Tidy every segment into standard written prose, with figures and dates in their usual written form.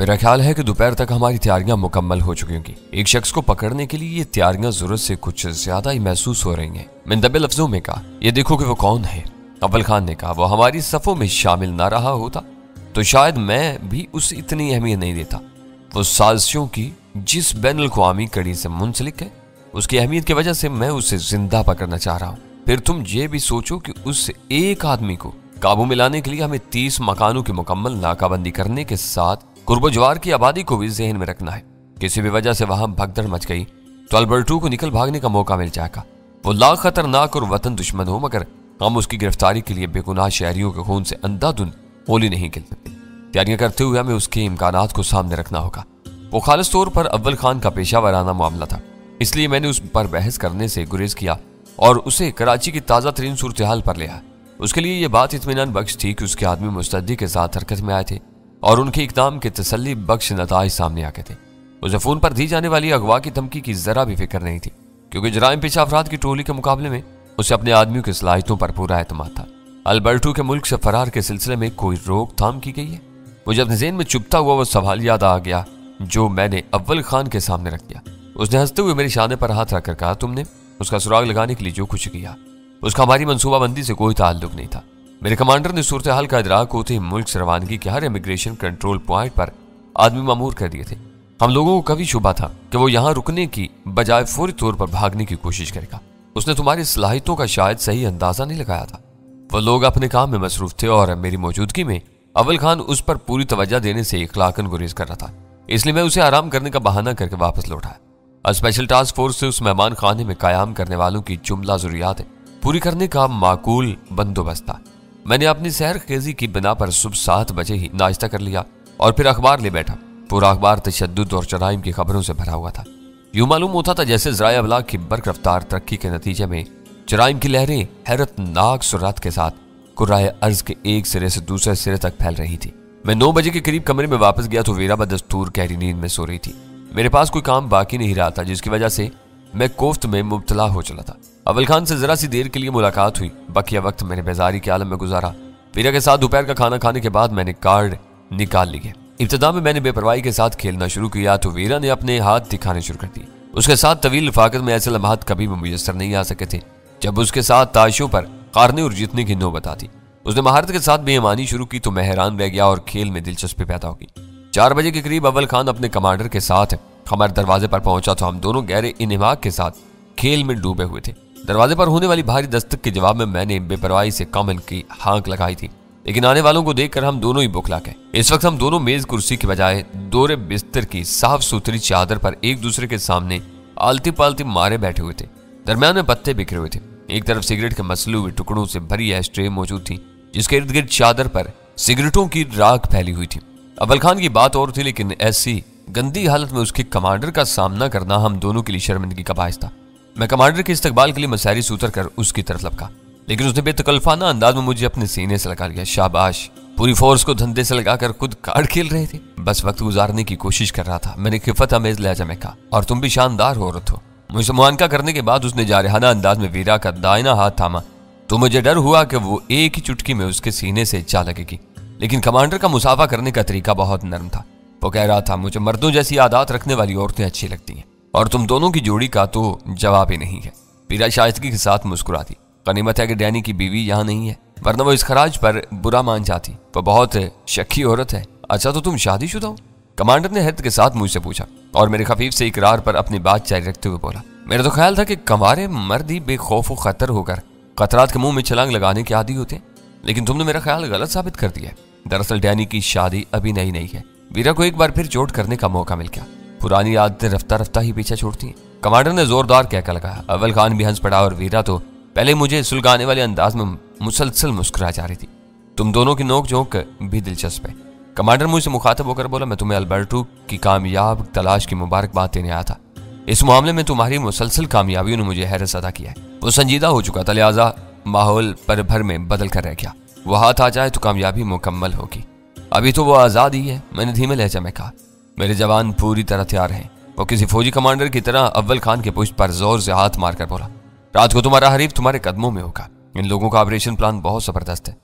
मेरा ख्याल है कि दोपहर तक हमारी तैयारियां मुकम्मल हो चुकी होंगी। एक शख्स को पकड़ने के लिए ये तैयारियां जरूरत से कुछ ज्यादा ही महसूस हो रही हैं। मैंने दबे लफ्जों में कहा, ये देखो कि वो कौन है। अव्वल खान ने कहा, वो हमारी सफों में शामिल ना रहा होता तो शायद मैं भी उसे इतनी अहमियत नहीं देता। वो साजिशों की जिस बैनुल अक़वामी कड़ी से मुंसलिक है, उसकी अहमियत की वजह से मैं उसे जिंदा पकड़ना चाह रहा हूँ। फिर तुम ये भी सोचो कि उस एक आदमी को काबू में लाने के लिए हमें 30 मकानों की मुकम्मल नाकाबंदी करने के साथ कुर्बो जवार की आबादी को भी जहन में रखना है। किसी भी वजह से वहां भगदड़ मच गई तो अल्बर्टो को निकल भागने का मौका मिल जाएगा। वो लाख खतरनाक और वतन दुश्मन हो, मगर हम उसकी गिरफ्तारी के लिए बेगुनाह शहरियों के खून से अंधाधुंध होली नहीं खेल सकते। तैयारियां करते हुए हमें उसके इम्कानात को सामने रखना होगा। वो खालिस तौर पर अव्वल खान का पेशा वराना मामला था, इसलिए मैंने उस पर बहस करने से गुरेज किया और उसे कराची की ताज़ा तरीन सूरत हाल पर लिया। उसके लिए यह बात इत्मीनान बख्श थी कि उसके आदमी मुस्तैदी के साथ हरकत में आए थे और उनके इकदाम के तसल्ली बख्श नताइज सामने आके थे। उसे फोन पर दी जाने वाली अगवा की धमकी की जरा भी फिक्र नहीं थी, क्योंकि जराइम पेशा अफराद की टोली के मुकाबले में उसे अपने आदमियों की सलाहियतों पर पूरा एतमाद था। अल्बर्टो के मुल्क से फरार के सिलसिले में कोई रोकथाम की गई है? मुझे अपने ज़हन में चुभता हुआ वो सवाल याद आ गया जो मैंने अव्वल खान के सामने रख दिया। उसने हंसते हुए मेरे शाने पर हाथ रखकर कहा, तुमने उसका सुराग लगाने के लिए जो कुछ किया उसका हमारी मनसूबाबंदी से कोई ताल्लुक नहीं था। मेरे कमांडर ने सूरत हाल का इदराक होते ही मुल्क से रवानगी के हर इमिग्रेशन कंट्रोल पॉइंट पर आदमी मामूर कर दिए थे। हम लोगों को कभी शुबा था कि वो यहाँ रुकने की बजाय फौरी तौर पर भागने की कोशिश करेगा। उसने तुम्हारी सलाहियतों का शायद सही अंदाजा नहीं लगाया था। वो लोग अपने काम में मसरूफ थे और मेरी मौजूदगी में अव्वल खान उस पर पूरी तवज्जो देने से इखलाकन गुरेज कर रहा था, इसलिए मैं उसे आराम करने का बहाना करके वापस लौटाया। स्पेशल टास्क फोर्स से उस मेहमान खाने में कायम करने वालों की जुमला जरूरियात पूरी करने का माकूल बंदोबस्त था। मैंने अपनी सैर खेजी की बिना पर सुबह 7 बजे ही नाश्ता कर लिया और फिर अखबार ले बैठा। पूरा अखबार तशद्दुद और जराइम की खबरों से भरा हुआ था। यूं मालूम होता था जैसे ज़राए अबलाग की बर्क रफ्तार तरक्की के नतीजे में जराइम की लहरें हैरतनाक सुरात के साथ कुर्राए अर्ज के एक सिरे से दूसरे सिरे तक फैल रही थी। मैं 9 बजे के करीब कमरे में वापस गया तो वीरा बदस्तूर गहरी नींद में सो रही थी। मेरे पास कोई काम बाकी नहीं रहा था, जिसकी वजह से मैं कोफ्त में मुब्तला हो चला था। अव्वल खान से जरा सी देर के लिए मुलाकात हुई। बकिया वक्त मैंने बेजारी के आलम में गुजारा। वीरा के साथ दोपहर का खाना खाने के बाद मैंने कार्ड निकाल लिए। इब्तिदा में मैंने बेपरवाही के साथ खेलना शुरू किया तो वीरा ने अपने हाथ दिखाने शुरू कर दिए। उसके साथ तवील लिफाकत में ऐसे लम्हात कभी भी मुयस्सर नहीं आ सके थे जब उसके साथ ताशों पर हारने और जीतने की नौबत आती। उसने महारत के साथ बेईमानी शुरू की तो मैं हैरान रह गया और खेल में दिलचस्पी पैदा होगी। 4 बजे के करीब अव्वल खान अपने कमांडर के साथ हमारे दरवाजे पर पहुंचा तो हम दोनों गहरे इन्हिमाक के साथ खेल में डूबे हुए थे। दरवाजे पर होने वाली भारी दस्तक के जवाब में मैंने बेपरवाही से कमल की हाँक लगाई थी, लेकिन आने वालों को देखकर हम दोनों ही बुखला गए। इस वक्त हम दोनों मेज कुर्सी के बजाय दोरे बिस्तर की साफ सुथरी चादर पर एक दूसरे के सामने आलती पालती मारे बैठे हुए थे। दरम्यान में पत्ते बिखरे हुए थे। एक तरफ सिगरेट के मसलू हुए टुकड़ों से भरी एस्ट्रे मौजूद थी, जिसके इर्द गिर्द चादर पर सिगरेटों की राख फैली हुई थी। अव्वल खान की बात और थी, लेकिन ऐसी गंदी हालत में उसके कमांडर का सामना करना हम दोनों के लिए शर्मिंदगी का बायस था। मैं कमांडर के इस्तकबाल के लिए मसारी सूतर कर उसकी तरफ लपका, लेकिन उसने बेतकल्फाना अंदाज में मुझे अपने सीने से लगा लिया। शाबाश, पूरी फोर्स को धंधे से लगाकर खुद कार्ड खेल रहे थे। बस वक्त गुजारने की कोशिश कर रहा था। मैंने खिफत अमेज लहजा में कहा, और तुम भी शानदार हो रहे हो। मुझसे मुआनका करने के बाद उसने जारहाना अंदाज में वीरा का दाहिना हाथ थामा तो मुझे डर हुआ कि वो एक ही चुटकी में उसके सीने से जा लगेगी। लेकिन कमांडर का मुसाफा करने का तरीका बहुत नरम था। वो कह रहा था, मुझे मर्दों जैसी आदत रखने वाली औरतें अच्छी लगती हैं और तुम दोनों की जोड़ी का तो जवाब ही नहीं है। वीरा शाइस्तगी के साथ मुस्कुरा दी। गनीमत है कि डैनी की बीवी यहाँ नहीं है, वरना वो इस खराज पर बुरा मान जाती। वो बहुत शक्की औरत है। अच्छा, तो तुम शादीशुदा हो? कमांडर ने हैरत के साथ मुझसे पूछा और मेरे खफीफ से इकरार पर अपनी बात जारी रखते हुए बोला, मेरा तो ख्याल था कि कंवारे मर्द ही बेखौफ व खतर होकर खतरात के मुंह में छलांग लगाने के आदी होते हैं, लेकिन तुमने मेरा ख्याल गलत साबित कर दिया है। दरअसल डैनी की शादी अभी नई नहीं है। वीरा को एक बार फिर चोट करने का मौका मिल गया। पुरानी आदतें रफ्ता रफ्ता ही पीछा छोड़ती हैं। कमांडर ने जोरदार कहकर लगाया। अव्वल खान भी हंस पड़ा और वीरा तो पहले मुझे सुलगाने वाले अंदाज में मुसलसल मुस्कुरा जा रही थी। तुम दोनों की नोक झोंक भी दिलचस्प है। कमांडर मुझसे मुखातब होकर बोला, मैं तुम्हें अल्बर्टो की कामयाब तलाश की मुबारकबाद देने आया था। इस मामले में तुम्हारी मुसलसल कामयाबियों ने मुझे हैरत अदा किया है। वो संजीदा हो चुका था, लिहाजा माहौल पर भर में बदल कर रह गया। वो हाथ आ जाए तो कामयाबी मुकम्मल होगी। अभी तो वो आज़ाद ही है, मैंने धीमे लहजा में कहा। मेरे जवान पूरी तरह तैयार हैं। वो किसी फौजी कमांडर की तरह अव्वल खान के पुष्ट पर जोर से हाथ मारकर बोला, रात को तुम्हारा हरीफ तुम्हारे कदमों में होगा। इन लोगों का ऑपरेशन प्लान बहुत जबरदस्त है।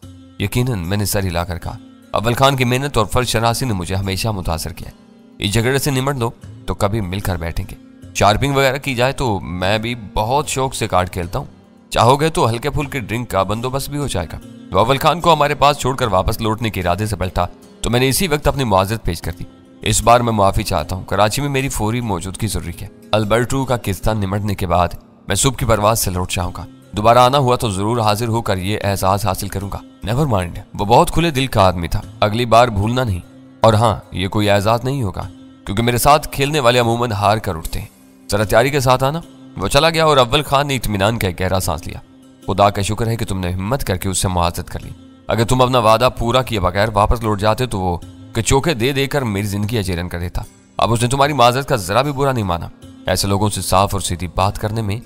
यकीनन, मैंने सर हिलाकर कहा। अव्वल खान की मेहनत और फर्ज शनासी ने मुझे हमेशा मुतासर किया है। इस झगड़े से निमट लो तो कभी मिलकर बैठेंगे। शार्पिंग वगैरह की जाए तो मैं भी बहुत शौक से कार्ड खेलता हूँ। चाहोगे तो हल्के फुल्के ड्रिंक का बंदोबस्त भी हो जाएगा। वो अव्वल खान को हमारे पास छोड़कर वापस लौटने के इरादे से पलटा तो मैंने इसी वक्त अपनी मुआवजत पेश कर दी। इस बार मैं माफी चाहता हूँ, कराची में मेरी फौरी मौजूदगी जरूरी है। अल्बर्टो का किस्सा निमटने के बाद मैं सुबह की परवाज से लौट जाऊंगा। दोबारा आना हुआ तो जरूर हाजिर होकर ये एहसास हासिल करूंगा। नेवर माइंड, वो बहुत खुले दिल का आदमी था, अगली बार भूलना नहीं। और हाँ, ये कोई एजाज नहीं होगा क्योंकि मेरे साथ खेलने वाले अमूमन हार कर उठते हैं। जरा तैयारी के साथ आना। वो चला गया और अव्वल खान ने इत्मीनान का गहरा सांस लिया। खुदा का शुक्र है कि तुमने हिम्मत करके उससे मुआवजत कर ली। अगर तुम अपना वादा पूरा किए बगैर वापस लौट जाते तो वो चौके दे देकर मेरी जिंदगी अजेरन कर देता। अब उसने तुम्हारी माजरत का जरा भी बुरा नहीं माना। ऐसे लोगों से साफ और सीधी बात करने में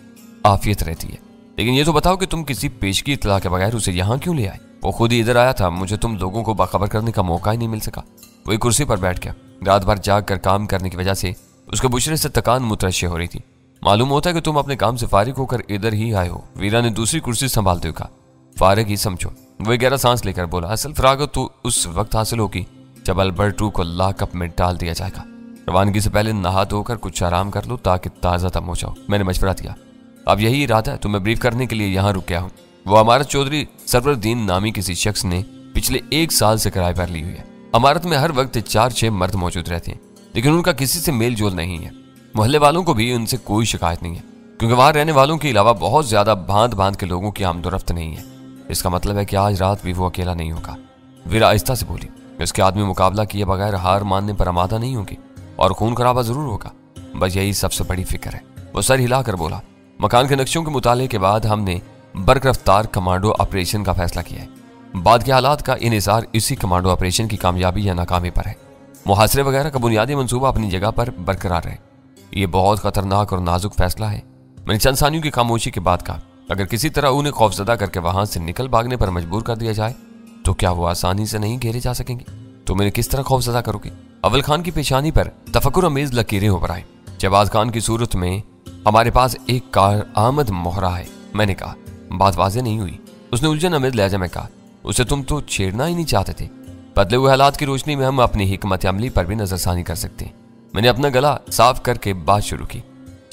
आफियत रहती है। लेकिन ये तो बताओ कि तुम किसी पेशगी इत्तला के बगैर उसे यहाँ क्यों ले आए? वो खुद ही इधर आया था, मुझे तुम लोगों को बाखबर करने का मौका ही नहीं मिल सका। वही कुर्सी पर बैठ गया। रात भर जाग कर काम करने की वजह से उसके बुशरे से थकान मुतरश्शि हो रही थी। मालूम होता है कि तुम अपने काम से फारिग होकर इधर ही आए हो। वीरा ने दूसरी कुर्सी संभालते हुए कहा। फारिग ही समझो। वही गहरा सांस लेकर बोला, असल फरागत तो उस वक्त हासिल होगी जब अल्बर्टो को लॉकअप में डाल दिया जाएगा। रवानगी से पहले नहा धोकर कुछ आराम कर लो ताकि ताज़ा तब हो जाओ। मैंने मशवरा दिया। अब यही इरादा है, तुम्हें ब्रीफ करने के लिए यहाँ रुक गया हूँ। वो अमारत चौधरी सरवरदीन नामी किसी शख्स ने पिछले 1 साल से किराए पर ली हुई है। अमारत में हर वक्त 4-6 मर्द मौजूद रहते हैं, लेकिन उनका किसी से मेल जोल नहीं है। मोहल्ले वालों को भी उनसे कोई शिकायत नहीं है क्योंकि वहां रहने वालों के अलावा बहुत ज्यादा भांत भांत के लोगों की आमदोरफ्त नहीं है। इसका मतलब है कि आज रात भी वो अकेला नहीं होगा। वीरा आहिस्ता से बोली। इसके आदमी मुकाबला किए बगैर हार मानने पर आमादा नहीं होगी और खून खराबा जरूर होगा। बस यही सबसे बड़ी फिक्र है। वो सर हिलाकर बोला, मकान के नक्शों के मुताले के बाद हमने बरकरफ्तार कमांडो ऑपरेशन का फैसला किया है। बाद के हालात का इन्हिसार इसी कमांडो ऑपरेशन की कामयाबी या नाकामी पर है। मुहासरे वगैरह का बुनियादी मंसूबा अपनी जगह पर बरकरार है। ये बहुत खतरनाक और नाजुक फैसला है। मैंने चंद सानियों की खामोशी के बाद कहा, अगर किसी तरह उन्हें खौफजदा करके वहां से निकल भागने पर मजबूर कर दिया जाए तो क्या वो आसानी से नहीं घेरे जा सकेंगे? तो मैंने किस तरह खौफजदा करोगे? अव्वल खान की पेशानी पर तफक्कुर अमेज लकीरें उभर आई। शहबाज खान की सूरत में हमारे पास एक कार आमद मोहरा है। मैंने कहा। बात वाज़ेह नहीं हुई। उसने उलझन अमेज लहजा में कहा, उसे तुम तो छेड़ना ही नहीं चाहते थे। बदले हुए हालात की रोशनी में हम अपनी हिकमत अमली पर भी नजरसानी कर सकते हैं। मैंने अपना गला साफ करके बात शुरू की।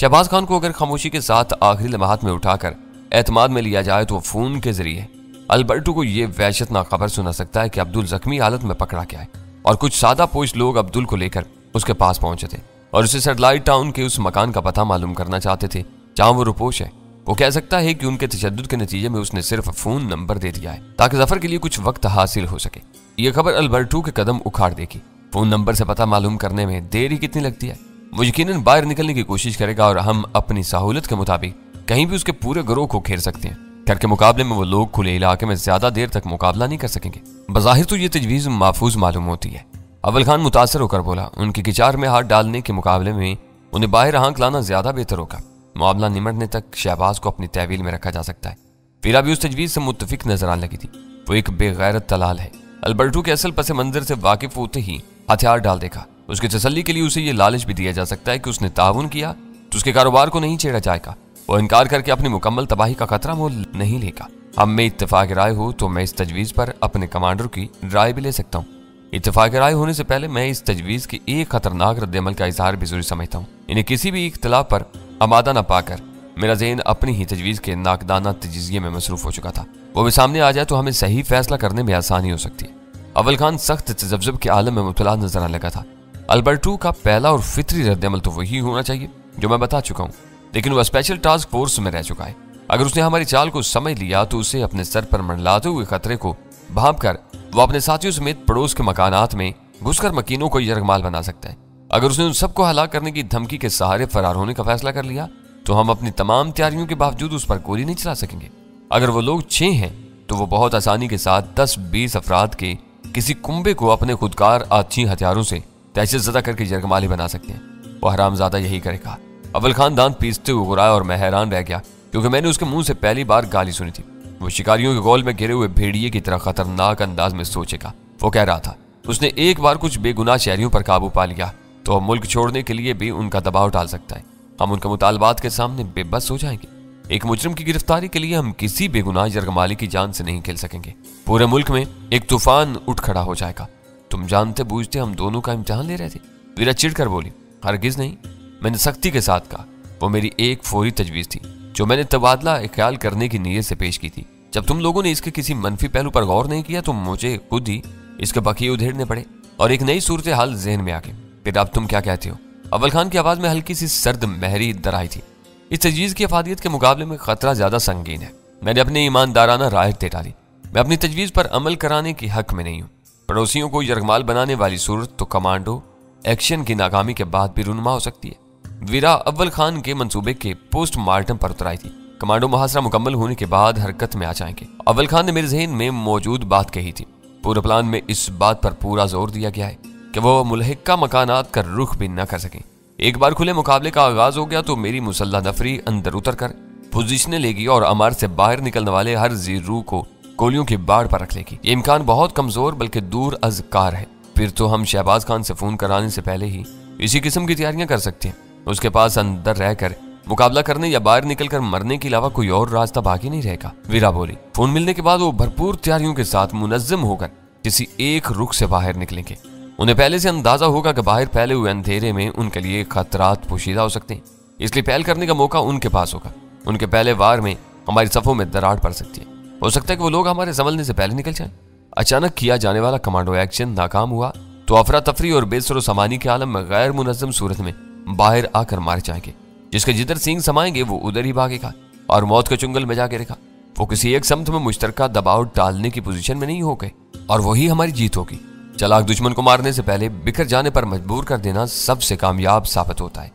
शहबाज खान को अगर खामोशी के साथ आखिरी लम्हात में उठाकर एतमाद में लिया जाए तो फोन के जरिए अल्बर्टो को यह वहशतनाक खबर सुना सकता है कि अब्दुल जख्मी हालत में पकड़ा गया है और कुछ सादा पोश लोग अब्दुल को लेकर उसके पास पहुंचे थे और उसे सेटेलाइट टाउन के उस मकान का पता मालूम करना चाहते थे जहां वो रुपोश है। वो कह सकता है कि उनके तशद्दुद के नतीजे में उसने सिर्फ फोन नंबर दे दिया है ताकि जफर के लिए कुछ वक्त हासिल हो सके। यह खबर अल्बर्टो के कदम उखाड़ देगी। फोन नंबर से पता मालूम करने में देर ही कितनी लगती है। वो यकीनन बाहर निकलने की कोशिश करेगा और हम अपनी सहूलत के मुताबिक कहीं भी उसके पूरे गिरोह को घेर सकते हैं। घर के मुकाबले में वो लोग खुले इलाके में ज्यादा देर तक मुकाबला नहीं कर सकेंगे। बज़ाहिर तो ये तजवीज महफूज मालूम होती है। अव्वल खान मुतासर होकर बोला, उनकी किचार में हाथ डालने के मुकाबले में उन्हें बाहर आंख लाना ज्यादा बेहतर होगा। मामला निमटने तक शहबाज को अपनी तहवील में रखा जा सकता है। फिर भी उस तजवीज से मुत्तफिक नजर आने लगी थी। वो एक बेगैरत तलाल है। अल्बर्टो के असल पस मंजर से वाकिफ होते ही हथियार डाल देखा। उसकी तसल्ली के लिए उसे ये लालच भी दिया जा सकता है कि उसने ताउन किया तो उसके कारोबार को नहीं छेड़ा जाएगा। वो इनकार करके अपनी मुकम्मल तबाही का खतरा मोल नहीं लेगा। हम में इत्तेफाक राय हो तो मैं इस तजवीज पर अपने कमांडर की राय भी ले सकता हूँ। इत्तेफाक राय होने से पहले मैं इस तजवीज के एक खतरनाक रद्दअमल का इजहार भी जरूरी समझता हूँ। इन्हें किसी भी इख्तलाफ पर आमादा न पाकर मेरा ज़हन अपनी ही तजवीज़ के नाकदाना तजिज़िये में मसरूफ हो चुका था। वो भी सामने आ जाए तो हमें सही फैसला करने में आसानी हो सकती है। अव्वल खान सख्त तजब्जुब के आलम में मुब्तला नजर आने लगा था। अल्बर्टो का पहला और फितरी रद्दअमल तो वही होना चाहिए जो मैं बता चुका हूँ, लेकिन वह स्पेशल टास्क फोर्स में रह चुका है। अगर उसने हमारी चाल को समझ लिया तो उसे अपने सर पर मंडलाते हुए खतरे को भांप कर वो अपने साथियों समेत पड़ोस के मकानात में घुसकर मकीनों को यरगमाल बना सकता है। अगर उसने उन सबको हलाक करने की धमकी के सहारे फरार होने का फैसला कर लिया तो हम अपनी तमाम तैयारियों के बावजूद उस पर गोली नहीं चला सकेंगे। अगर वो लोग 6 हैं तो वो बहुत आसानी के साथ 10-20 अफराद के किसी कुंबे को अपने खुदकार आछी हथियारों से दहशत ज़दा करके यरगमाली बना सकते हैं। वो हरामजादा यही करेगा। अव्वल खान दांत पीसते हुए गुराया और मैं हैरान रह गया क्योंकि मैंने उसके मुंह से पहली बार गाली सुनी थी। वो शिकारियों के गोल में घिरे हुए भेड़िए की तरह खतरनाक अंदाज में सोचेगा। वो कह रहा था उसने एक बार कुछ बेगुनाह शहरियों पर काबू पा लिया तो मुल्क छोड़ने के लिए भी उनका दबाव डाल सकता है। हम उनके मुतालबात के सामने बेबस हो जाएंगे। एक मुजरिम की गिरफ्तारी के लिए हम किसी बेगुनाह यरगमाली की जान से नहीं खेल सकेंगे। पूरे मुल्क में एक तूफान उठ खड़ा हो जाएगा। तुम जानते बूझते हम दोनों का इम्तिहान ले रहे थे। वीरा चिढ़कर बोली, हरगिज नहीं। मैंने सख्ती के साथ कहा। वो मेरी एक फौरी तजवीज थी जो मैंने तबादला ख्याल करने की नीयत से पेश की थी। जब तुम लोगों ने इसके किसी मनफी पहलू पर गौर नहीं किया तो मुझे खुद ही इसके बकिए उधेड़ने पड़े और एक नई सूरत हाल जहन में आ गई। फिर अब तुम क्या कहते हो? अव्वल खान की आवाज में हल्की सी सर्द महरी दराई थी। इस तजवीज की अफादियत के मुकाबले में खतरा ज्यादा संगीन है। मैंने अपनी ईमानदाराना राय दे डाली। मैं अपनी तजवीज पर अमल कराने के हक में नहीं हूँ। पड़ोसियों को यरगमाल बनाने वाली सूरत तो कमांडो एक्शन की नाकामी के बाद भी रुनमा हो सकती है। वीरा अव्वल खान के मंसूबे के पोस्टमार्टम पर उतर आई थी। कमांडो मुहासरा मुकम्मल होने के बाद हरकत में आ जाएंगे। अव्वल खान ने मेरे जहन में मौजूद बात कही थी। पूरे प्लान में इस बात पर पूरा जोर दिया गया है कि वो मुलहिका मकानात का रुख भी न कर सकें। एक बार खुले मुकाबले का आगाज हो गया तो मेरी मुसल्ला नफरी अंदर उतर कर पोजीशनें लेगी और अमार से बाहर निकलने वाले हर जीरू को गोलियों की बाढ़ पर रख लेगी। ये इम्कान बहुत कमजोर बल्कि दूर अज कार है। फिर तो हम शहबाज खान से फोन कराने से पहले ही इसी किस्म की तैयारियां कर सकते हैं। उसके पास अंदर रहकर मुकाबला करने या बाहर निकलकर मरने के अलावा कोई और रास्ता बाकी नहीं रहेगा। वीरा बोली। फोन मिलने के बाद वो भरपूर तैयारियों के साथ मुनज्जम होकर किसी एक रुख से बाहर निकलेंगे। उन्हें पहले से अंदाजा होगा कि बाहर फैले हुए अंधेरे में उनके लिए खतरात पोशीदा हो सकते हैं, इसलिए पहल करने का मौका उनके पास होगा। उनके पहले वार में हमारी सफों में दरार पड़ सकती है। हो सकता है कि वो लोग हमारे संभलने से पहले निकल जाएं। अचानक किया जाने वाला कमांडो एक्शन नाकाम हुआ तो अफरा तफरी और बेसरो समानी के आलम में गैर मुनज्जम सूरत में बाहर आकर मारे जाएंगे। जिसके जिधर सींग समाएंगे वो उधर ही भागेगा और मौत के चुंगल में जाके रहेगा। वो किसी एक समत में मुश्तरका दबाव डालने की पोजीशन में नहीं हो गए और वही हमारी जीत होगी। चालाक दुश्मन को मारने से पहले बिखर जाने पर मजबूर कर देना सबसे कामयाब साबित होता है।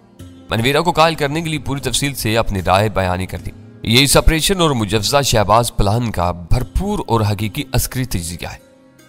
मैंने वीरा को कायल करने के लिए पूरी तफसील से अपनी राय बयानी कर दी। ये इस ऑपरेशन और मुजव्वजा शहबाज प्लान का भरपूर और हकीकी अस्करी तजिया है।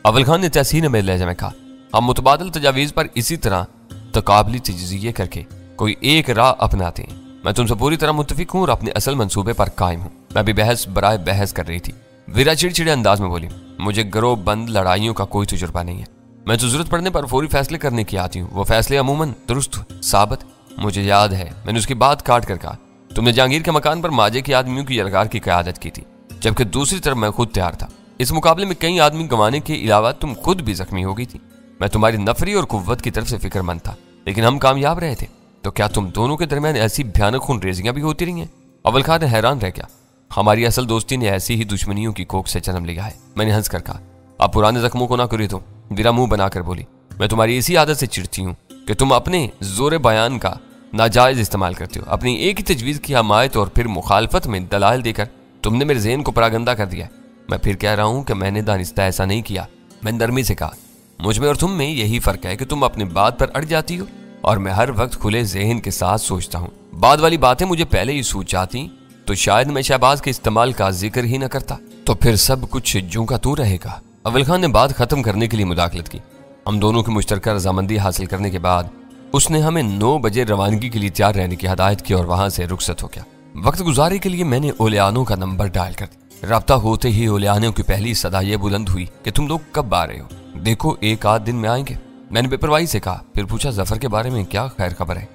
अव्वल खान ने तहसीन में लहजे में कहा, हम मुतबादल तजावीज पर इसी तरह तकाबली तजिए करके कोई एक राह अपनाते हैं। मैं तुमसे पूरी तरह मुत्तफिक हूँ और अपने असल मंसूबे पर कायम हूँ। मैं भी बहस बराए बहस कर रही थी। वीरा चिड़चिड़े अंदाज में बोली, मुझे गरोह बंद लड़ाइयों का कोई तजुर्बा नहीं है। मैं तो जरूरत पड़ने पर फौरी फैसले करने की आती हूँ। वो फैसले अमूमन दुरुस्त साबित। मुझे याद है मैंने उसकी बात काट कर कहा, तुमने जहांगीर के मकान पर माजे के आदमियों की यलगार की क़यादत की थी, जबकि दूसरी तरफ मैं खुद तैयार था। इस मुकाबले में कई आदमी गंवाने के अलावा तुम खुद भी जख्मी हो गई थी। मैं तुम्हारी नफरी और कुव्वत की तरफ से फिक्रमंद था, लेकिन हम कामयाब रहे थे। तो क्या तुम दोनों के दरमियान ऐसी भयानक खूनरेजियां भी होती रही हैं? अव्वल खान ने हैरान रह गया। हमारी असल दोस्ती ने ऐसी ही दुश्मनियों की कोख से जन्म लिया है। मैंने हंस कर कहा, आप पुराने जख्मों को ना करिए। तो वीरा मुंह बनाकर बोली, मैं तुम्हारी इसी आदत से चिढ़ती हूँ कि तुम अपने जोर बयान का नाजायज इस्तेमाल करते हो। अपनी एक ही तजवीज़ की हमायत और फिर मुखालफत में दलाल देकर तुमने मेरे ज़हन को परागंदा कर दिया है। मैं फिर कह रहा हूँ कि मैंने दानिस्ता ऐसा नहीं किया। मैंने नरमी से कहा, मुझ में और तुम में यही फ़र्क है कि तुम अपनी बात पर अड़ जाती हो और मैं हर वक्त खुले जहन के साथ सोचता हूँ। बाद वाली बातें मुझे पहले ही सूझ जाती तो शायद मैं शहबाज के इस्तेमाल का जिक्र ही न करता। तो फिर सब कुछ जूं का तू रहेगा। अव्वल खान ने बात खत्म करने के लिए मुदाखलत की। हम दोनों की मुश्तरका रजामंदी हासिल करने के बाद उसने हमें 9 बजे रवानगी के लिए तैयार रहने की हदायत की और वहां से रुखसत हो गया। वक्त गुजारे के लिए मैंने ओलियानों का नंबर डायल कर दिया। राब्ता होते ही ओलियानों की पहली सदा ये बुलंद हुई कि तुम लोग कब आ रहे हो? देखो 1 आध दिन में आएंगे। मैंने बेपरवाही से कहा। फिर पूछा, जफर के बारे में क्या खैर खबर है?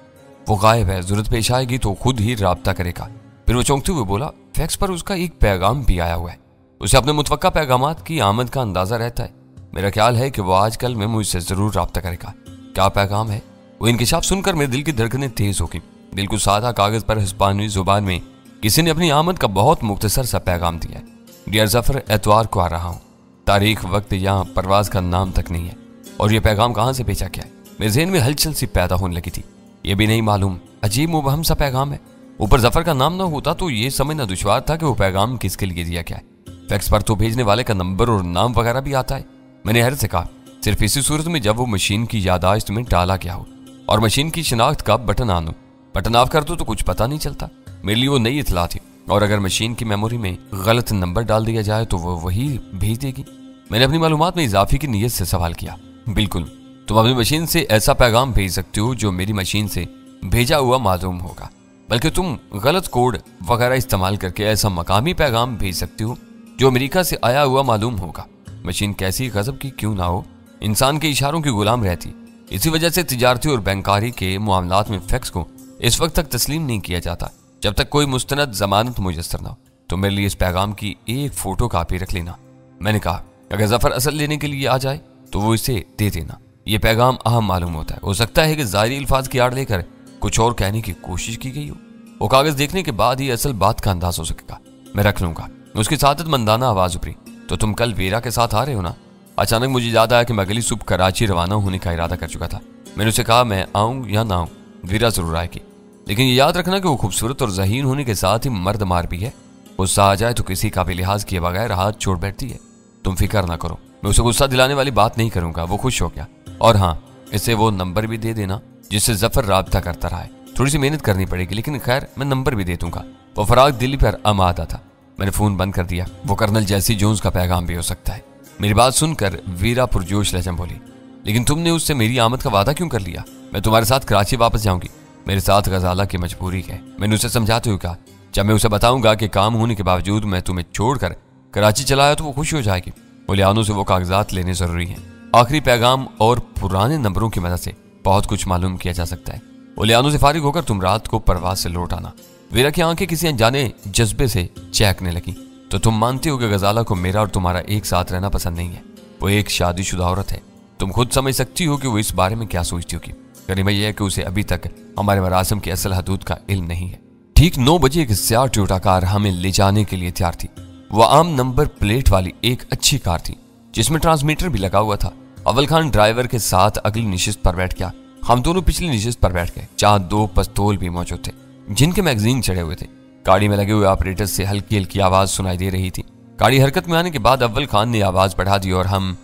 वो गायब है, जरूरत पेश आएगी तो खुद ही राब्ता करेगा। फिर वो चौंकते हुए बोला, फैक्स पर उसका एक पैगाम भी आया हुआ है। उसे अपने मुतवक्का पैगामात की आमद का अंदाजा रहता है। मेरा ख्याल है कि वो आजकल में मुझसे जरूर राब्ता करेगा। क्या पैगाम है? वो इंकिशाफ सुनकर मेरे दिल की धड़कनें तेज हो गई। बिल्कुल सादा कागज पर हिस्पानी जुबान में किसी ने अपनी आमद का बहुत मुख्तसर सा पैगाम दिया है। डियर जफर, एतवार को आ रहा हूँ। तारीख, वक्त, यहाँ परवाज का नाम तक नहीं है। और ये पैगाम कहाँ से भेजा गया है? मेरे ज़हन में हलचल सी पैदा होने लगी थी। ये भी नहीं मालूम, अजीब मुबहम सा पैगाम है। ऊपर जफर का नाम ना होता तो ये समझना दुश्वार था कि वो पैगाम किसके लिए दिया गया है। फैक्स पर तो भेजने वाले का नंबर और नाम वगैरह भी आता है। मैंने हैरत से कहा, सिर्फ इसी सूरत में जब वो मशीन की यादाश्त में डाला गया हो और मशीन की शिनाख्त का बटन आनो। बटन ऑफ कर दो तो कुछ पता नहीं चलता। मेरे लिए वो नई इतला थी और अगर मशीन की मेमोरी में गलत नंबर डाल दिया जाए तो वो वही भेज देगी। मैंने अपनी मालूमात में इजाफे की नीयत से सवाल किया। बिल्कुल, तुम अपनी मशीन से ऐसा पैगाम भेज सकते हो जो मेरी मशीन से भेजा हुआ मालूम होगा, बल्कि तुम गलत कोड वगैरह इस्तेमाल करके ऐसा मकामी पैगाम भेज सकते हो जो अमेरिका से आया हुआ मालूम होगा। मशीन कैसी गजब की क्यों ना हो, इंसान के इशारों की गुलाम रहती। इसी वजह से तिजारती और बैंकारी के मामलात में फैक्स को इस वक्त तक तस्लीम नहीं किया जाता। जब तक कोई मुस्तनद जमानत मुयस्सर ना हो तो मेरे लिए इस पैगाम की एक फोटो कापी रख लेना। मैंने कहा, अगर जफर असल लेने के लिए आ जाए तो वो इसे दे देना। ये पैगाम अहम मालूम होता है। हो सकता है कि ज़ाहिरी अल्फाज की आड़ लेकर कुछ और कहने की कोशिश की गई हो। वो कागज देखने के बाद ही असल बात का अंदाज हो सकेगा। मैं रख लूंगा। उसकी सादतमंदाना आवाज उभरी, तो तुम कल वीरा के साथ आ रहे हो ना? अचानक मुझे याद आया कि मैं अगली सुबह कराची रवाना होने का इरादा कर चुका था। मैंने उसे कहा, मैं आऊं या ना आऊं, वीरा जरूर आएगी, लेकिन ये याद रखना कि वो खूबसूरत और ज़हीन होने के साथ ही मर्द मार भी है। गुस्सा आ जाए तो किसी का भी लिहाज किए बगैर हाथ छोड़ बैठती है। तुम फिक्र ना करो, मैं उसे गुस्सा दिलाने वाली बात नहीं करूंगा। वो खुश हो गया। और हाँ, इसे वो नंबर भी दे देना जिससे जफर राब्ता करता रहा है। थोड़ी सी मेहनत करनी पड़ेगी, लेकिन खैर मैं नंबर भी दे दूंगा। वो फराग दिल्ली पर आमादा था। मैंने फोन बंद कर दिया। वो कर्नल जैसी जोन्स का पैगाम भी हो सकता है। मेरी बात सुनकर वीरा पुरजोश लहजा बोली, लेकिन तुमने उससे मेरी आमद का वादा क्यों कर लिया? मैं तुम्हारे साथ कराची वापस जाऊंगी। मेरे साथ गजाला की मजबूरी है। मैंने उसे समझाते हुए कहा, जब मैं उसे बताऊंगा कि काम होने के बावजूद मैं तुम्हें छोड़कर कराची चला आया तो वो खुश हो जाएगी। ओलियानों से वो कागजात लेने जरूरी हैं। आखिरी पैगाम और पुराने नंबरों की मदद से बहुत कुछ मालूम किया जा सकता है। ओलियानों से फारिग होकर तुम रात को परवाज से लौट आना। वीरा की आंखें किसी अनजाने जज्बे से चहकने लगी। तो तुम मानती हो कि गजाला को मेरा और तुम्हारा एक साथ रहना पसंद नहीं है? वो एक शादीशुदा औरत है। तुम खुद समझ सकती हो कि वो इस बारे में क्या सोचती होगी। गरिमा यह है कि उसे अभी तक हमारे मरासम की असल हदूद का इल्म नहीं है। ठीक 9 बजे एक स्याह टोयोटा कार हमें ले जाने के लिए तैयार थी। वह आम नंबर प्लेट वाली एक अच्छी कार थी जिसमें ट्रांसमीटर भी लगा हुआ था। अव्वल खान ड्राइवर के साथ अगली निशिस्त पर बैठ गया। हम दोनों पिछली निशिस्त पर बैठ गए, जहां 2 पिस्तौल भी मौजूद थे जिनके मैगजीन चढ़े हुए थे। गाड़ी में लगे हुए ऑपरेटर से हल्की हल्की आवाज सुनाई दे रही थी। गाड़ी हरकत में आने के बाद अव्वल खान ने आवाज बढ़ा दी और हम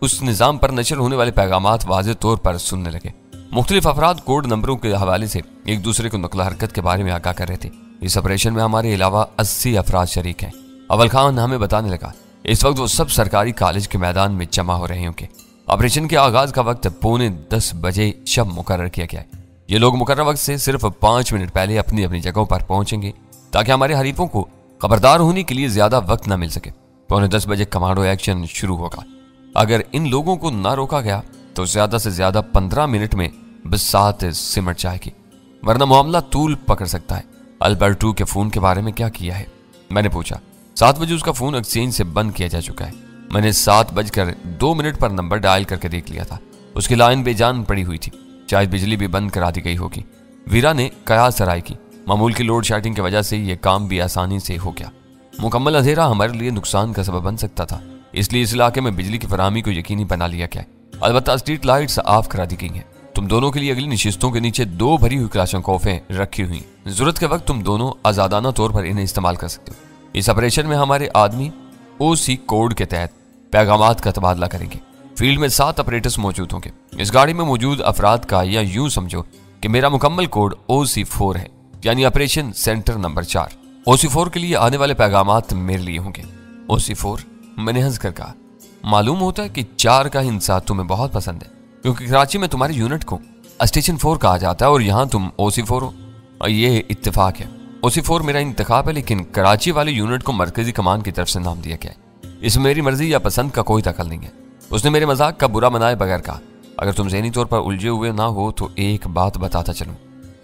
उस निजाम पर नशर होने वाले पैगामात वाज़ेह तौर पर सुनने लगे। मुख्तलिफ अफराद कोड नंबरों के हवाले से एक दूसरे को नकल हरकत के बारे में आगाह कर रहे थे। इस ऑपरेशन में हमारे अलावा 80 अफराद शरीक हैं। अव्वल खान हमें बताने लगा, इस वक्त वो सब सरकारी कॉलेज के मैदान में जमा हो रहे होंगे। ऑपरेशन के आगाज का वक्त 9:45 बजे शब मुकर्रर किया गया है। ये लोग मुकर्रर वक्त से सिर्फ 5 मिनट पहले अपनी अपनी जगहों पर पहुंचेंगे ताकि हमारे हरीफों को खबरदार होने के लिए ज्यादा वक्त न मिल सके। 9:45 बजे कमांडो एक्शन शुरू होगा। अगर इन लोगों को ना रोका गया तो ज्यादा से ज्यादा 15 मिनट में बसात सिमट जाएगी, वरना मामला तूल पकड़ सकता है। अल्बर्टो के फोन के बारे में क्या किया है? मैंने पूछा। 7 बजे उसका फोन एक्सचेंज से बंद किया जा चुका है। मैंने 7:02 पर नंबर डायल करके देख लिया था। उसकी लाइन बेजान पड़ी हुई थी। शायद बिजली भी बंद करा दी गई होगी। वीरा ने कयास सराय की। मामूल की लोड शेडिंग की वजह से यह काम भी आसानी से हो गया। मुकम्मल अंधेरा हमारे लिए नुकसान का सबब बन सकता था, इसलिए इस इलाके में बिजली की फराहमी को यकीनी बना लिया गया। अलबत्ता स्ट्रीट लाइट्स ऑफ करा दी गई हैं। तुम दोनों के लिए अगली निशिस्तों के नीचे 2 भरी हुई क्लाशनकोफें रखी हुई। जरूरत के वक्त तुम दोनों आजादाना तौर पर इन्हें इस्तेमाल कर सकते हो। इस ऑपरेशन में हमारे आदमी OC कोड के तहत पैगामात का तबादला करेंगे। फील्ड में 7 ऑपरेटर्स मौजूद होंगे। इस गाड़ी में मौजूद अफराद का, या यूं समझो कि मेरा मुकम्मल कोड OC4 है, यानी ऑपरेशन सेंटर नंबर 4। OC4 के लिए आने वाले पैगामात मेरे लिए होंगे। OC4? मैंने हंस कर कहा, मालूम होता है कि 4 का हिंसा तुम्हें बहुत पसंद है, क्योंकि कराची में तुम्हारे यूनिट को स्टेशन 4 कहा जाता है और यहाँ तुम OC4 हो। और ये इत्तेफाक है। OC4 मेरा इंतखाब है, लेकिन कराची वाले यूनिट को मरकजी कमान की तरफ से नाम दिया गया है। इसमें मेरी मर्जी या पसंद का कोई दखल नहीं है। उसने मेरे मजाक का बुरा मनाए बगैर कहा, अगर तुम ज़हनी तौर पर उलझे हुए ना हो तो एक बात बताता चलूं।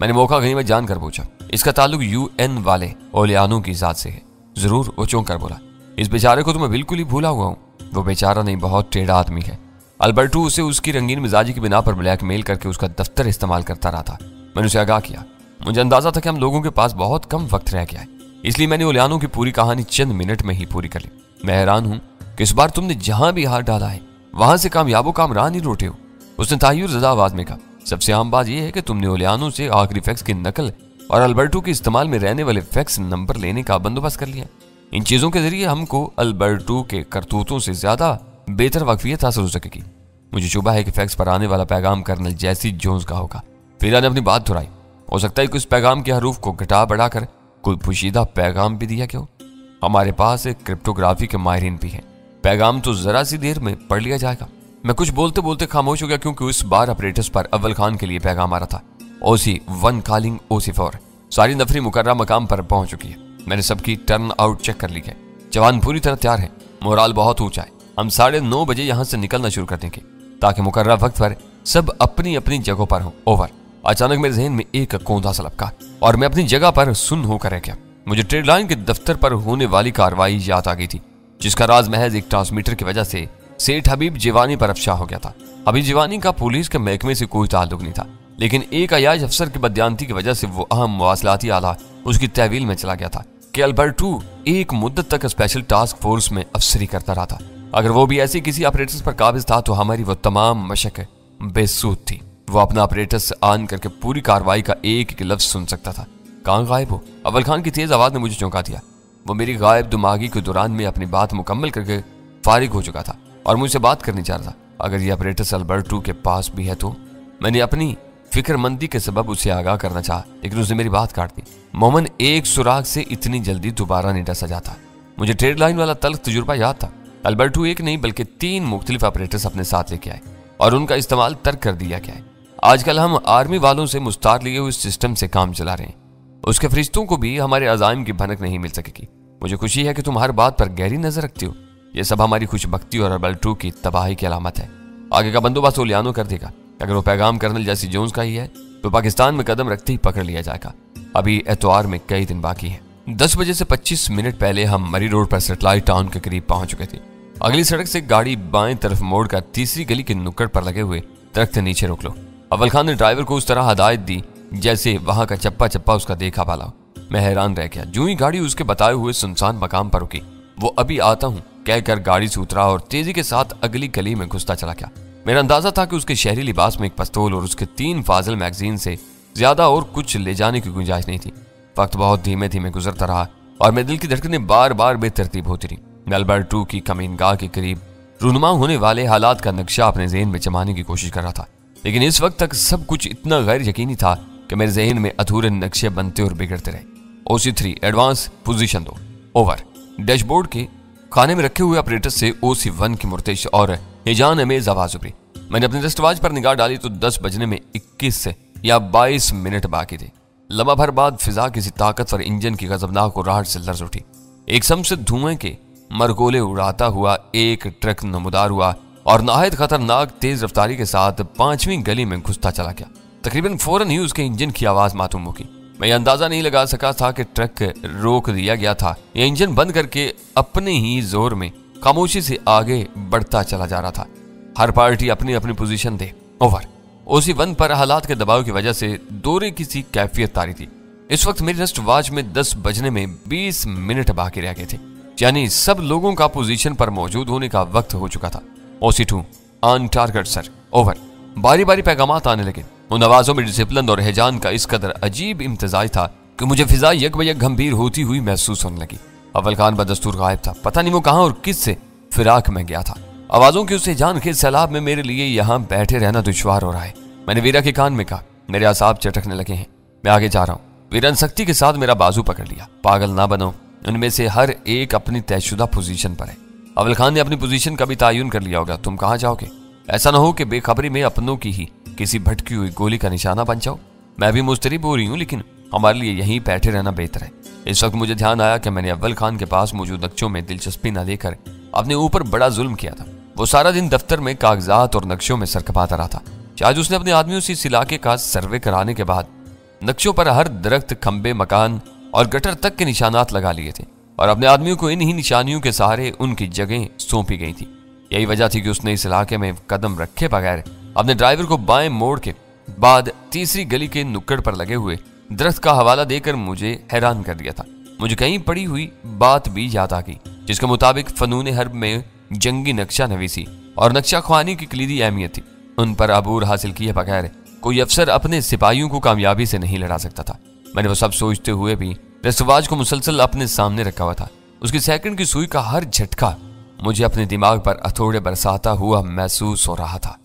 मैंने मौका कहीं में जानकर पूछा, इसका ताल्लुक UN वाले ओलियानों की जात से है? जरूर, वो चौंक कर बोला। इस बेचारे को तो मैं बिल्कुल ही भूला हुआ हूँ। वो बेचारा नहीं, बहुत टेढ़ा आदमी है। अल्बर्टो उसे उसकी रंगीन मिजाजी की बिना पर ब्लैकमेल करके उसका दफ्तर इस्तेमाल करता रहा था। मैंने उसे आगाह किया। मुझे अंदाजा था कि हम लोगों के पास बहुत कम वक्त रह गया है, इसलिए मैंने ओलियानों की पूरी कहानी चंद मिनट में ही पूरी कर ली। मैं हैरान हूँ कि इस बार तुमने जहां भी हाथ डाला है वहां से कामयाबो कामरान ही लौटे हो। उसने तायुर ज़दा आवाज में कहा, सबसे आम बात यह है कि तुमने ओलियानों से आखिरी फैक्स की नकल और अल्बर्टो के इस्तेमाल में रहने वाले फैक्स नंबर लेने का बंदोबस्त कर लिया। इन चीजों के जरिए हमको अल्बर्टो के करतूतों से ज्यादा बेहतर वाकफियत हासिल हो सकेगी। मुझे शुबा है कि फैक्स पर आने वाला पैगाम कर्नल जैसी जोन्स का होगा। वीरा ने अपनी बात दोहराई, हो सकता है कि उस पैगाम के हरूफ को घटा बढ़ाकर कोई पोशीदा पैगाम भी दिया गया हो। हमारे पास एक क्रिप्टोग्राफी के माहिरीन भी हैं। पैगाम तो जरा सी देर में पढ़ लिया जाएगा। मैं कुछ बोलते बोलते खामोश हो गया, क्योंकि उस बार ऑपरेटर्स पर अव्वल खान के लिए पैगाम आ रहा था। OC1 calling OC4। सारी नफरी मुकर्रर मकाम पर पहुंच चुकी है। मैंने सबकी टर्न आउट चेक कर ली है। जवान पूरी तरह तैयार है। मोराल बहुत ऊंचा है। हम 9:30 बजे यहाँ से निकलना शुरू कर देंगे ताकि मुकर्रर वक्त पर सब अपनी अपनी जगहों पर हों। ओवर। अचानक मेरे जहन में एक कौंधा सा लपका और मैं अपनी जगह पर सुन्न होकर रह गया। मुझे ट्रेड लाइन के दफ्तर पर होने वाली कार्रवाई याद आ गई थी, जिसका राज महज एक ट्रांसमीटर की वजह से सेठ हबीब जीवानी पर अफशा हो गया था। हबीब जीवानी का पुलिस के महकमे से कोई ताल्लुक नहीं था, लेकिन एक अयाज अफसर की बदयांती की वजह से वो अहम मवासलाती आला उसकी तहवील में चला गया था कि अल्बर्टो एक मुद्दत तक स्पेशल टास्क फोर्स में अफसरी करता रहा था। अगर वो भी ऐसे किसी ऑपरेटर्स पर काबिज था तो हमारी वो तमाम मशक बेसूद थी। वो अपना ऑपरेटर्स ऑन करके पूरी कार्रवाई का एक एक लफ्ज सुन सकता था। कहाँ गायब हो? अव्वल खान की तेज आवाज ने मुझे चौंका दिया। वो मेरी गायब दिमागी के दौरान में अपनी बात मुकम्मल करके फारिग हो चुका था और मुझसे बात करनी चाह रहा था। अगर ये ऑपरेटर्स अल्बर्टो के पास भी है तो मैंने अपनी फिक्रमंदी के सबब उसे आगाह करना चाहा, लेकिन उसने मेरी बात काट दी। मोमन एक सुराग से इतनी जल्दी दोबारा नहीं डसा जाता। मुझे ट्रेड लाइन वाला तल्ख तजुर्बा याद था। अल्बर्टो एक नहीं बल्कि 3 मुख्तलिफ ऑपरेटर्स अपने साथ लेके आए और उनका इस्तेमाल तर्क कर दिया गया है। आजकल हम आर्मी वालों से मुस्तार लिए हुए सिस्टम से काम चला रहे हैं। उसके फरिश्तों को भी हमारे अज़ाइम की भनक नहीं मिल सकेगी। मुझे खुशी है कि तुम हर बात पर गहरी नजर रखती हो। यह सब हमारी खुशबख्ती और अल्बर्टो की तबाही की अलामत है। आगे का बंदोबस्त ओलियानो कर देगा। अगर वो पैगाम कर्नल जैसी जोन्स का ही है तो पाकिस्तान में कदम रखते ही पकड़ लिया जाएगा। अभी एतवार में कई दिन बाकी है। 10 बजे से 25 मिनट पहले हम मरी रोड पर सेटेलाइट टाउन के करीब पहुंच चुके थे। अगली सड़क से गाड़ी बाएं तरफ मोड़कर तीसरी गली के नुक्कड़ पर लगे हुए दरख्त नीचे रोक लो। अव्वल खान ने ड्राइवर को उस तरह हदायत दी जैसे वहां का चप्पा चप्पा उसका देखा वाला हो। मैं हैरान रह गया। जो ही गाड़ी उसके बताए हुए सुनसान मकाम पर रुकी, वो अभी आता हूं कहकर गाड़ी से उतरा और तेजी के साथ अगली गली में घुसता चला गया। मेरा अंदाजा था कि उसके शहरी लिबास में एक पिस्तौल और उसके 3 फाजिल मैगजीन से ज्यादा और कुछ ले जाने की गुंजाइश नहीं थी। वक्त बहुत धीमे धीमे गुजरता रहा और मेरे दिल की धड़कनें बार बार बेतरतीब होती रही। मैं अल्बर्टो की कमीनगाह के करीब रूनुमा होने वाले हालात का नक्शा अपने जहन में जमाने की कोशिश कर रहा था, लेकिन इस वक्त तक सब कुछ इतना गैर यकीनी था कि मेरे जहन में अधूरे नक्शे बनते और बिगड़ते रहे। OC3 एडवांस पोजीशन दो। ओवर। डैशबोर्ड के खाने में रखे हुए ऑपरेटर से OC1 की मुर्तिश और हिजान अमेज आवाज उभरी। मैंने अपने दस्तवाज पर निगाह डाली तो 10 बजने में 21 या 22 मिनट बाकी थे। लम्हा भर बाद फिजा किसी ताकतवर इंजन की गजबनाक राहट से लर्ज उठी। एक सम से धुएं के मरगोले उड़ाता हुआ एक ट्रक नमदार हुआ और नहायत खतरनाक तेज रफ्तारी के साथ 5वीं गली में घुसता चला गया। तकरीबन फौरन ही उसके इंजन की आवाज मातूम होगी। मैं ये अंदाजा नहीं लगा सका था कि ट्रक रोक दिया गया था या इंजन बंद करके अपने ही जोर में खामोशी से आगे बढ़ता चला जा रहा था। हर पार्टी अपनी अपनी पोजीशन दे। ओवर। OC1 पर हालात के दबाव की वजह से दौरे की सी कैफियत तारी थी। इस वक्त मेरी रिस्ट वॉच में 10 बजने में 20 मिनट बाकी रह गए थे, यानी सब लोगों का पोजीशन पर मौजूद होने का वक्त हो चुका था। OC2 on target sir. Over. बारी बारी पैगामात आने लगे। उन आवाजों में डिसिप्लिन और हिजान का इस कदर अजीब इम्तिजाज था कि मुझे फिजा यक बयक गंभीर होती हुई महसूस होने लगी। अव्वल खान बदस्तूर गायब था। पता नहीं वो कहां और किस से फिराक में गया था। आवाजों की उस हिजान के सैलाब में मेरे लिए यहाँ बैठे रहना दुश्वार हो रहा है। मैंने वीरा के कान में कहा। मेरे आसाब चटकने लगे हैं। मैं आगे जा रहा हूँ। वीरा ने सख्ती के साथ मेरा बाजू पकड़ लिया। पागल ना बनो, उनमें से हर एक अपनी तयशुदा पोजीशन पर है। अव्वल खान ने अपनी पोजीशन का भी तायुन कर लिया होगा। तुम कहाँ जाओगे? ऐसा ना हो कि बेखबरी में अपनों की ही किसी भटकी हुई गोली का निशाना बन जाओ। मैं भी मुस्तरिब हो रही हूँ, लेकिन हमारे लिए यहीं बैठे रहना बेहतर है। इस वक्त मुझे ध्यान आया कि मैंने अव्वल खान के पास मौजूद नक्शों में दिलचस्पी न लेकर अपने ऊपर बड़ा जुल्म किया था। वो सारा दिन दफ्तर में कागजात और नक्शों में सरकपाता रहा था। शायद उसने अपने आदमियों से इस इलाके का सर्वे कराने के बाद नक्शों पर हर दरख्त, खंबे, मकान और गटर तक के निशानात लगा लिए थे और अपने आदमियों को इन ही निशानियों के सहारे उनकी जगह सौंपी गई थी। यही वजह थी कि उसने इस इलाके में कदम रखे बगैर अपने ड्राइवर को बाएं मोड़ के बाद तीसरी गली के नुक्कड़ पर लगे हुए दरख्त का हवाला देकर मुझे हैरान कर दिया था। मुझे कहीं पड़ी हुई बात भी याद आ गई, जिसके मुताबिक फनून हर्ब में जंगी नक्शा नवीसी और नक्शा ख्वानी की कलीदी अहमियत थी। उन पर अबूर हासिल किए बगैर कोई अफसर अपने सिपाहियों को कामयाबी से नहीं लड़ा सकता था। मैंने वो सब सोचते हुए भी रसवाज को मुसलसल अपने सामने रखा हुआ था। उसकी सेकंड की सुई का हर झटका मुझे अपने दिमाग पर हथौड़े बरसाता हुआ महसूस हो रहा था।